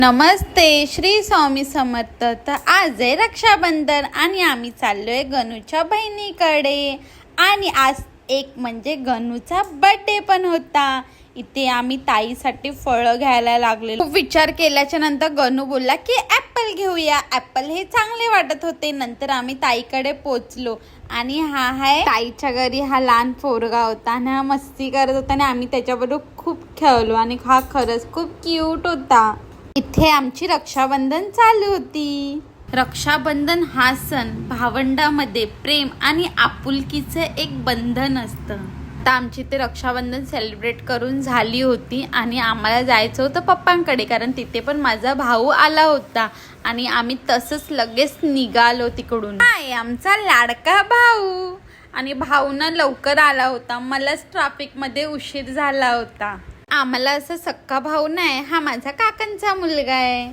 नमस्ते, श्री स्वामी समर्थ. तर आज आहे रक्षाबंधन आणि आम्ही चाललोय गणूच्या बहिणीकडे. आणि आज एक म्हणजे गणूचा बर्थडे पण होता. इथे आम्ही ताईसाठी फळं घ्यायला लागलेलो. खूप विचार केल्याच्या नंतर गणू बोलला की ॲपल घेऊया. ॲपल हे चांगले वाटत होते. नंतर आम्ही ताईकडे पोचलो आणि हा आहे ताईच्या घरी. हा लहान पोरगा होता आणि हा मस्ती करत होता आणि आम्ही त्याच्याबरोबर खूप खेळलो आणि हा खरंच खूप क्यूट होता. इथे आमची रक्षाबंधन चालू होती. रक्षाबंधन हा सण भावंडामध्ये प्रेम आणि आपुलकीचे एक बंधन असतं. आता आमची ते रक्षाबंधन सेलिब्रेट करून झाली होती आणि आम्हाला जायचं होतं पप्पांकडे, कारण तिथे पण माझा भाऊ आला होता आणि आम्ही तसंच लगेच निघालो तिकडून. हाय आमचा लाडका भाऊ. आणि भाऊनं लवकर आला होता. मलाच ट्रॅफिकमध्ये उशीर झाला होता. आम्हाला असं सक्का भाऊ नाही, हा माझा काकांचा मुलगा आहे.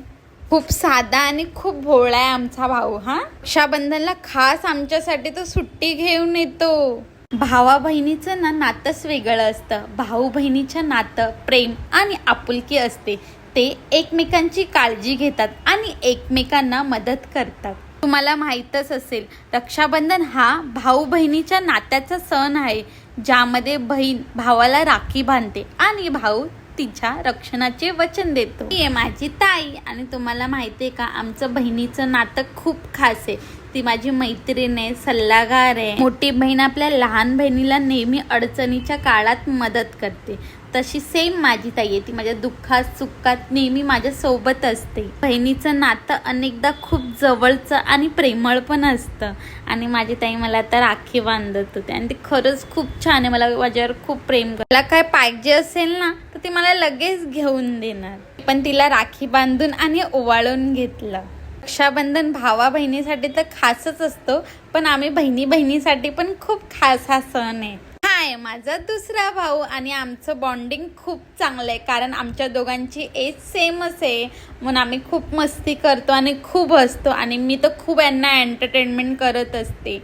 खूप साधा आणि खूप भोळा आहे आमचा भाऊ. हा रक्षाबंधनला खास आमच्यासाठी तो सुट्टी घेऊन येतो. भावा बहिणीचं ना नातंच वेगळं असतं. भाऊ बहिणीचं नातं प्रेम आणि आपुलकी असते. ते एकमेकांची काळजी घेतात आणि एकमेकांना मदत करतात. तुम्हाला माहीतच असेल, रक्षाबंधन हा भाऊ बहिणीच्या नात्याचा सण आहे, ज्यामध्ये बहीण भावाला राखी बांधते आणि भाऊ तिच्या रक्षणाचे वचन देतो. ही आहे माझी ताई. आणि तुम्हाला माहिती आहे का, आमचं बहिणीचं नातं खूप खास आहे. ती माझी मैत्रीण आहे, सल्लागार आहे. मोठी बहीण आपल्या लहान बहिणीला नेहमी अडचणीच्या काळात मदत करते. तशी सेम माझी ताई आहे. ती माझ्या दुःखात सुखात नेहमी माझ्या सोबत असते. बहिणीचं नातं अनेकदा खूप जवळचं आणि प्रेमळ पण असतं. आणि माझी ताई मला आता राखी बांधत होते आणि ती खरंच खूप छान आहे. मला माझ्यावर खूप प्रेम करते. मला काय पाहिजे असेल ना तर ती मला लगेच घेऊन देणार. पण तिला राखी बांधून आणि ओवाळून घेतलं. रक्षाबंधन भावा बहिणीसाठी तर खासच असतो, पण आम्ही बहिणी बहिणीसाठी पण खूप खास हा सण आहे. हाय माझा दुसरा भाऊ. आणि आमचं बॉन्डिंग खूप चांगलं आहे, कारण आमच्या दोघांची एज सेमच आहे. म्हणून आम्ही खूप मस्ती करतो आणि खूप हसतो. आणि मी तर खूप यांना एंटरटेनमेंट करत असते.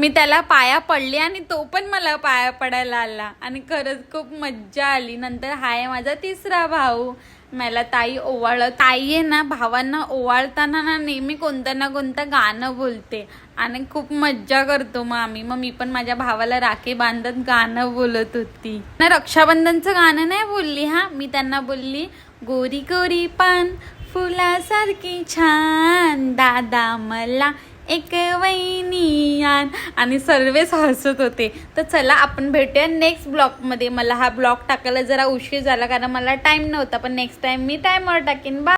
मी त्याला पाया पडली आणि तो पण मला पाया पडायला आला आणि खरंच खूप मज्जा आली. नंतर हाय माझा तिसरा भाऊ. मला ताई ओवाळत. ताई आहे ना, भावांना ओवाळताना ना नेहमी कोणतं ना कोणतं गाणं बोलते आणि खूप मज्जा करतो. मग मी पण माझ्या भावाला राखी बांधत गाणं बोलत होती ना. रक्षाबंधनचं गाणं नाही बोलली हा, मी त्यांना बोलली गोरी गोरी पान फुलासारखी छान दादा मला एक वहिनी आण. आणि सर्वच हसत होते. तर चला आपण भेटूया नेक्स्ट ब्लॉगमध्ये. मला हा ब्लॉग टाकायला जरा उशीर झाला कारण मला टाइम नव्हता, पण नेक्स्ट टाइम मी टाइमवर टाकेन. बाय.